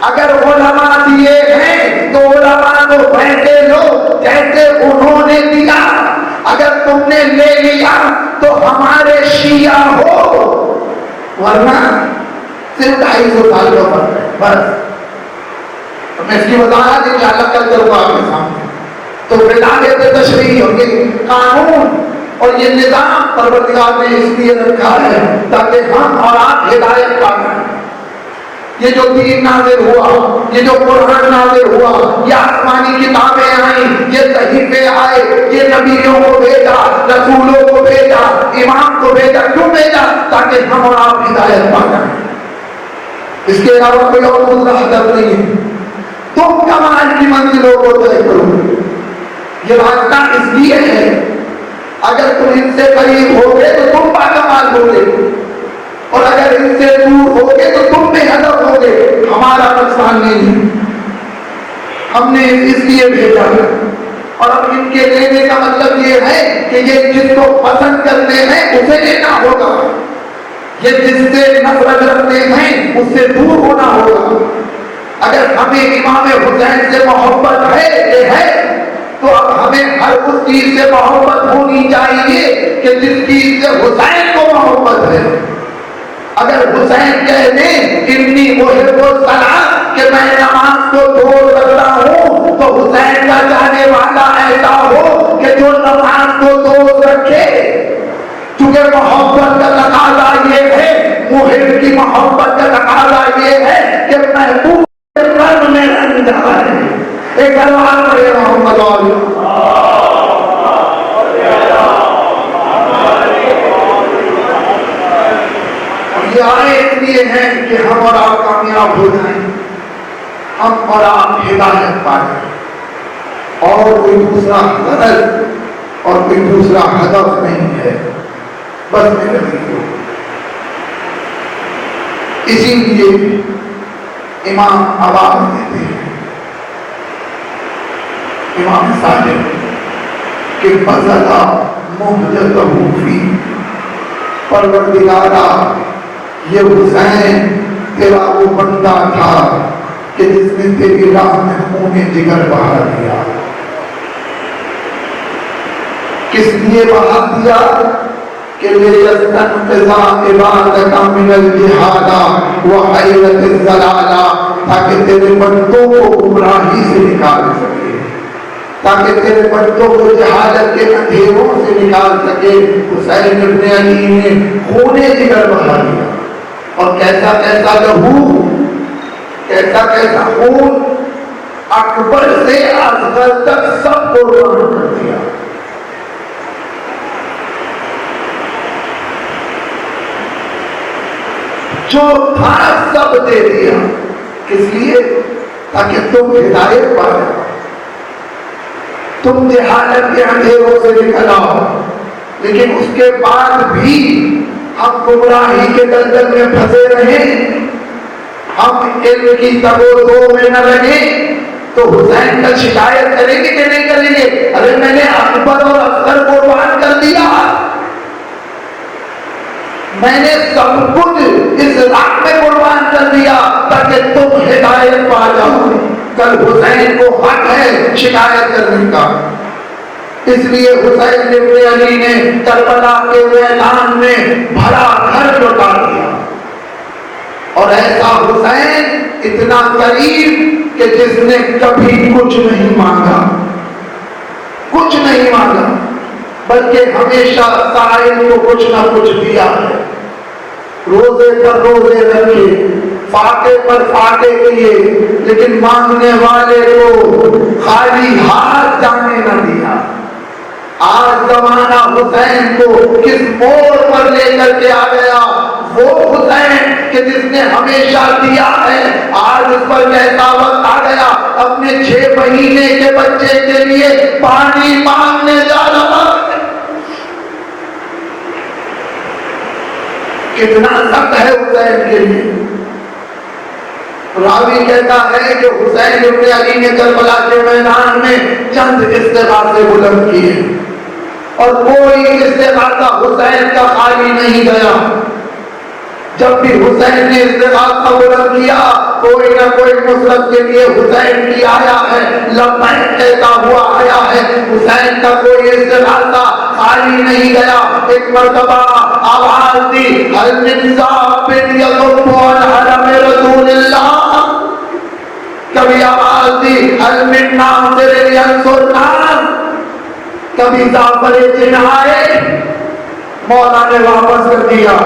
اگر علماء دیے ہیں تو علماء کو ویسے لو جیسے انہوں نے دیا. اگر تم نے لے لیا تو ہمارے شیعہ ہو، ورنہ صرف 250 سال کا فرق ہے بس. میں اس کی وضاحت انشاءاللہ کل کروں گا آپ کے سامنے. تو ولایت تشریعی اور یہ قانون اور یہ نظام پروردگار نے اس لیے رکھا ہے تاکہ ہم اور آپ ہدایت پائیں. یہ جو دین نازل ہوا، یہ جو قرآن نازل ہوا، یہ آسمانی کتابیں آئیں، یہ صحیفے آئے، یہ نبیوں کو بھیجا، رسولوں کو بھیجا، امام کو بھیجا. کیوں بھیجا؟ تاکہ ہم اور آپ ہدایت پا جائیں. اس کے علاوہ کوئی اور دوسرا ہدف نہیں ہے. تم کمال کی منزلوں کو طے کرو. یہ راستہ اس لیے ہے اگر تم ان سے قریب ہوگے تو تم باکمال ہوگے، اور اگر ان سے دور ہوگے تو تم بے ہدف ہوگے. ہمارا نقصان نہیں ہے. ہم نے اس لیے بھیجا ہے. اور اب ان کے لینے کا مطلب یہ ہے کہ یہ جس کو پسند کرتے ہیں اسے لینا ہوگا، یہ جس سے نفرت رکھتے ہیں اس سے دور ہونا ہوگا. اگر ہمیں امام حسین سے محبت ہے یہ ہے تو اب ہمیں ہر اس چیز سے محبت ہونی چاہیے کہ جس چیز سے حسین کو محبت ہے. اگر حسین کہہ دیں اتنی محب الصلاۃ کہ میں نماز کو چھوڑ سکتا ہوں، تو حسین کا چاہنے والا ایسا ہو کہ جو نماز کو دوست رکھے. چونکہ محبت کا تقاضا یہ ہے، محب کی محبت کا تقاضا یہ ہے کہ محبوب کے قلب میں رنگ جائے. ایک سوال کرے محمد علی یہ آئے اس لیے ہیں کہ ہم اور آپ کامیاب ہو جائیں، ہم اور آپ ہدایت پائیں، اور کوئی دوسرا غرض اور کوئی دوسرا ہدف نہیں ہے. بس میرے بھائیو، اسی لیے امام آواز دیتے ہیں، امام صادق کہ فضلا محجتہ فی، پروردگارا یہ حسین تیرا وہ بندہ تھا کہ جس نے تیری راہ میں خون جگر بہا دیا. کس لیے بہا دیا؟ کہ لِيَسْتَنْقِذَ عِبَادَكَ مِنَ الْجِهَادَ وَحَيْرَةِ الضَّلَالَ، تاکہ تیرے بندوں کو گمراہی سے نکال سکے، تاکہ تیرے بندوں کو جہالت کے اندھیروں سے نکال سکے. حسین ابن علی نے خون جگر بہا دیا، اور کیسا کیسا لہو، کیسا کیسا خون، اکبر سے اصغر تک سب قربان کر دیا. جو تھا سب دے دیا. کس لیے؟ تاکہ تم ہدایت پا جاؤ، تم جہالت کے اندھیروں سے نکل آؤ. لیکن اس کے بعد بھی ہم گمراہی کے دلدل میں پھنسے رہیں، ہم علم کی تب و دو میں نہ لگیں. تو حسین کا شکایت کریں گے کہ نہیں کریں گے؟ ارے میں نے اکبر اور اصغر قربان کر دیا، میں نے سب کچھ اس راہ میں قربان کر دیا تاکہ تم ہدایت پا جاؤ. کل حسین کو حق ہے شکایت کرنے کا. اس لیے حسین ابن علی نے کربلا کے میدان میں بھرا گھر لوٹا دیا. اور ایسا حسین اتنا قریب کہ جس نے کبھی کچھ نہیں مانگا، کچھ نہیں مانگا، بلکہ ہمیشہ سائل کو کچھ نہ کچھ دیا ہے. روزے پر روزے رکھے، فاقے پر فاقے کیے، لیکن مانگنے والے کو خالی ہاتھ جانے نہ دیا. آج زمانہ حسین کو کس موڑ پر لے کر کے آ گیا. وہ حسین کہ جس نے ہمیشہ دیا ہے، آج اس پر کیسا وقت آ گیا اپنے 6 مہینے کے بچے کے لیے پانی مانگنے جا رہا ہے. کتنا سخت ہے حسین کے لیے. راوی کہتا ہے کہ حسین ابن علی نے کربلا کے میدان میں چند استغاثے بلند کیے اور کوئی استغاثہ حسین کا خالی نہیں گیا. جب بھی حسین نے استغاثہ بلند کیا کوئی نہ کوئی نصرت کے لیے حسین کی آیا ہے، لبیک کہتا ہوا آیا ہے. حسین کا کوئی استغاثہ خالی نہیں گیا. ایک مرتبہ آواز دی، هل من ذاب يضب عن حرم رسول اللہ. کبھی آواز دی، هل من ناصر ينصرنا. کبھی زعفر جن آئے، مولا نے واپس کر دیا.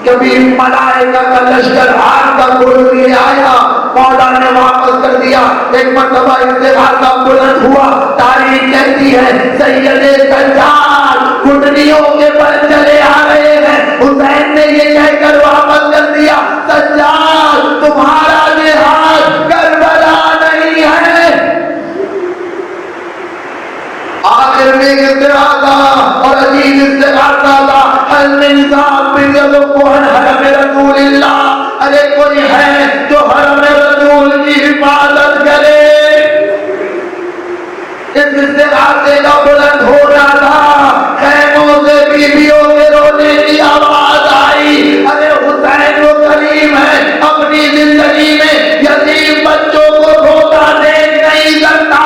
کبھی ملائکہ کا لشکر آگ کا گول لے آیا، مولا نے واپس کر دیا. ایک مرتبہ استغاثہ بلند ہوا. تاریخ کہتی ہے سید سجاد گھٹنیوں کے بل چلے آ رہے ہیں. حسین نے یہ کہہ کر واپس کر دیا، سجاد تمہارا جہاد کربلا نہیں ہے. آخر میں استغاثہ اور عجیب استغاثہ تھا، هل من ذاب يضب عن حرم رسول اللہ. ارے کوئی ہے جو حرم رسول کی حفاظت کرے. اس استغاثے کا بلند ہونا تھا. خیموں سے بیویوں کے رونے کی آواز آئی. ارے حسین وہ کریم ہے، اپنی زندگی میں یتیم بچوں کو روتا دیکھ نہیں سکتا،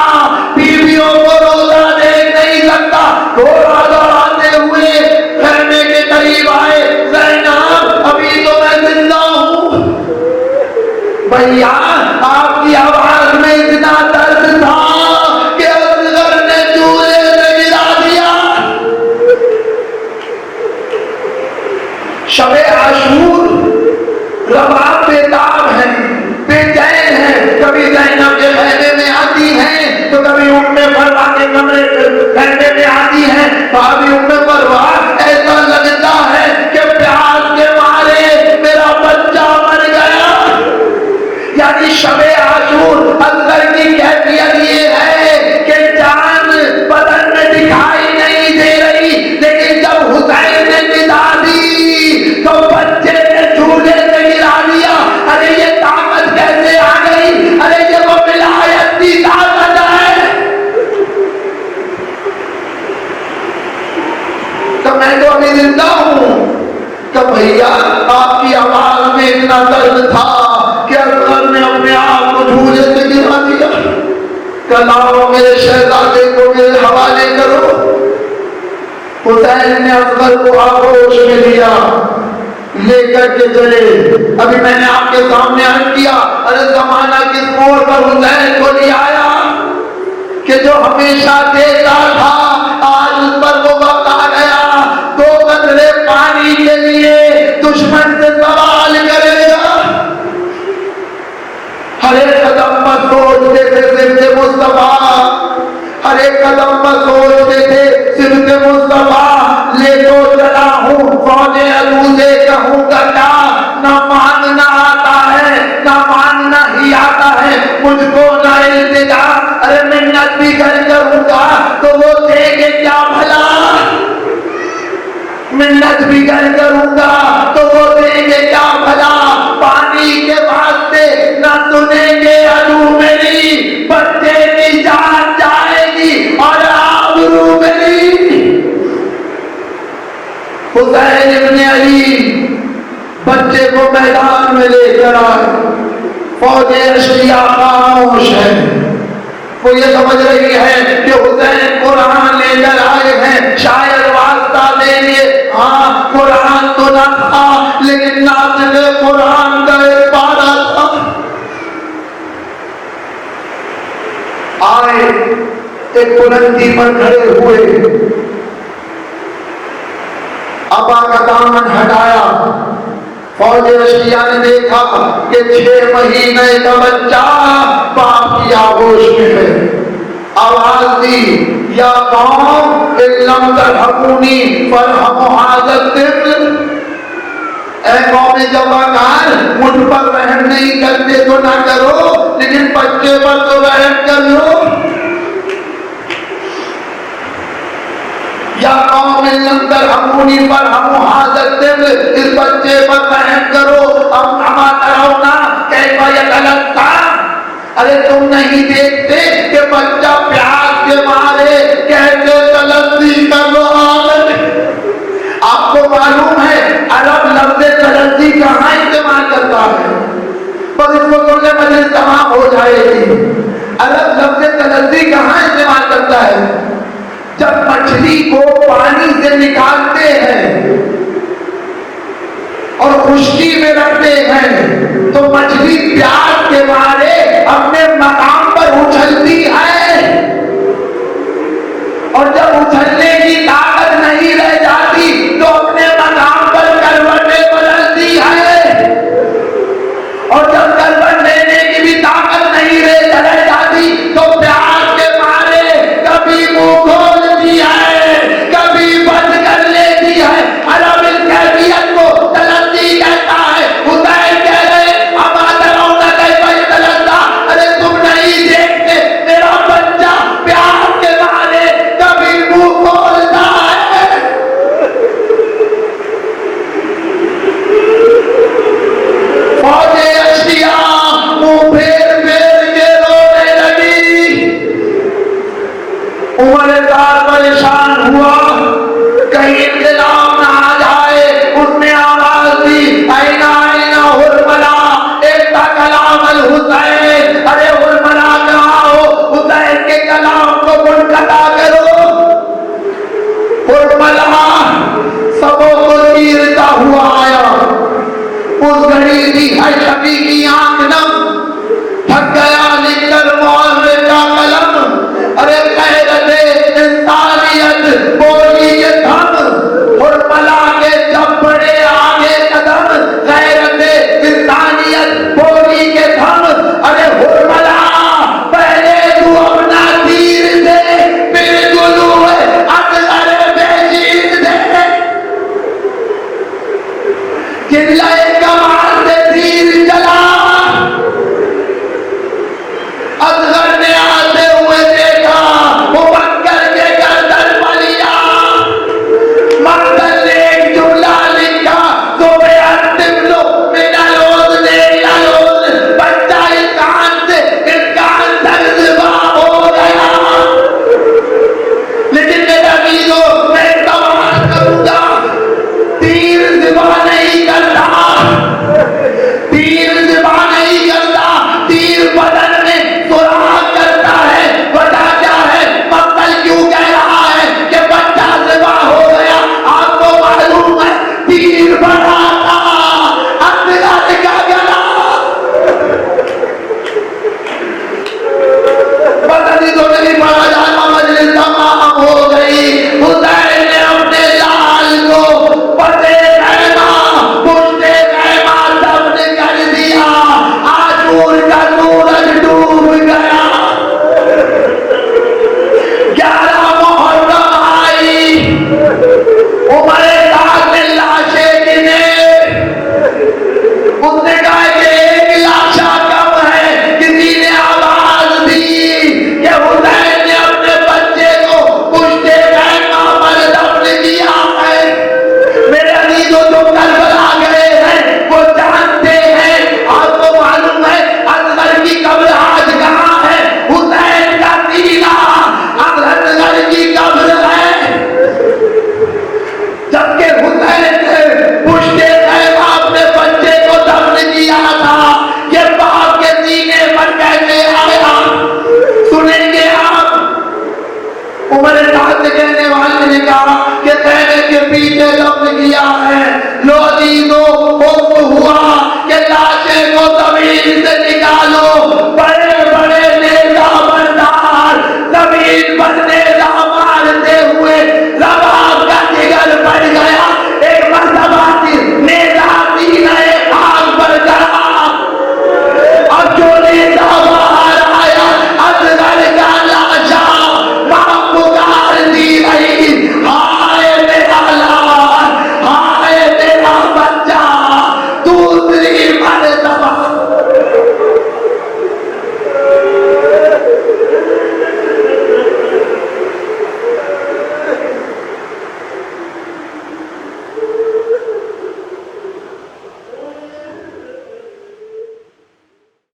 بیویوں کو روتا دیکھ نہیں سکتا. تھوڑا دوڑاتے ہوئے خیمے کے قریب آئے، زینب ابھی تو میں زندہ ہوں. بھیا آپ کی آواز میں اتنا درد تھا کہ اصغر نے چولہے سے گرا دیا. شب عاشور رباب بے تاب ہے، بے چین ہے. کبھی زینب کے خیمے میں آتی ہیں تو کبھی ام فروا کے کمرے خیمے میں آتی ہیں. بھابھی ام فروا ایسا لگتا ہے کہ پیاس کے مارے میرا بچہ مر گیا. یعنی شب عاشور اصغر کی کیفیت یہ ہے کہ جان بدن میں دکھائی نہیں دے رہی، لیکن جب حسین نے ندا دی تو بچے نے جھولے سے گرا دیا. ارے یہ طاقت کیسے آ گئی؟ ارے یہ وہ ولایت کی طاقت ہے. تو میں تو ابھی زندہ ہوں. تو بھیا آپ کی آواز میں اتنا درد تھا کہ اصغر نے اپنے آپ کو جھولے سے گرا دیا. کلاؤ میرے شہزادے کو میرے حوالے کرو. حسین نے اصغر کو آغوش میں لیا، لے کر کے چلے. ابھی میں نے آپ کے سامنے عرض کیا ارے زمانہ کس موڑ پر حسین کو لے آیا کہ جو ہمیشہ دیتا تھا آج اس پر وہ وقت آ گیا 2 قطرے پانی کے لیے دشمن سے سوال کرے گا. ہر ایک قدم پر سوچتے تھے صرف مصطفیٰ، ہر ایک قدم پر سوچتے تھے صرف مصطفیٰ. لے تو چلا ہوں فوج عدو سے کہوں گا کیا، نہ ماننا آتا ہے نہ ماننا ہی آتا ہے مجھ کو نہ التجا. ارے منت بھی کروں گا تو وہ دے گے کیا بھلا، منت بھی کروں گا تو وہ دیں گے کیا بھلا. پانی کے واسطے نہ سنیں گے عدو میری، بچے کی جان جائے گی اور آبرو میری. حسین ابن علی بچے کو میدان میں لے کر آئے. فوج اشقیا خاموش ہے، وہ یہ سمجھ رہی ہے کہ حسین قرآن لے کر آئے ہیں شاید واسطہ دیں گے. ہاں قرآن تو نہ تھا لیکن نازل قرآن کا ایک پارہ تھا. آئے ایک بلندی پر کھڑے ہوئے, ابا کا دامن ہٹایا. فوج اشیاء نے دیکھا کہ 6 مہینے کا بچہ باپ کی آغوش میں ہے. آواز دی یا قوم ان لم ترحمونی فرحموا ھذا الطفل. اے قوم جفاکار, مجھ پر رحم نہیں کرتے تو نہ کرو لیکن بچے پر تو رحم کر لو. یا قوم ان لم ترحمونی فرحموا ھذا الطفل, اس بچے پر رحم کرو. اب اما ترون کیف یتلقی, ارے تم نہیں دیکھتے کہ بچہ پیاس کے مارے کیسے تلذی کر رہا ہے. آپ کو معلوم ہے عرب لفظ تلذی کہاں استعمال کرتا ہے, بس اس کو سن لے مجلس تمام ہو جائے گی. عرب لفظ تلذی کہاں استعمال کرتا ہے؟ جب مچھلی کو پانی سے نکالتے ہیں اور خشکی میں رکھتے ہیں تو مچھلی پیاس کے مارے اپنے مقام پر اچھلتی ہے, اور جب اچھلنے کی طاقت نہیں رہ جاتی تو اپنے مقام پر کروٹیں بدلتی ہے, اور جب کروٹ لینے کی بھی طاقت نہیں رہ جاتی تو پیاس کے مارے کبھی منہ کھولتی ہے کبھی بند کر لیتی ہے. عرب اس کیفیت کو تلذی کہتا ہے. حسین کہہ رہے اما ترون کیف یتلذی, ارے تم نہیں دیکھتے میرا بچہ پیار کے مارے کبھی منہ کھولتا ہے. فوج اشیاء منہ پھیر پھیر کے رونے لگی. عمر دار پریشان ہوا کہیں انقلاب نہ آ جائے. اس نے آواز دی اینا اینا حرملا ایتا کلام الحسین, ارے حرملا کہاں ہو, حسین کے کلام کو منقطع کرو. حرملا سبوں کو چیرتا ہوا آیا. اس گھڑی دی ہے شبی کی آنکھ نم, تھک گیا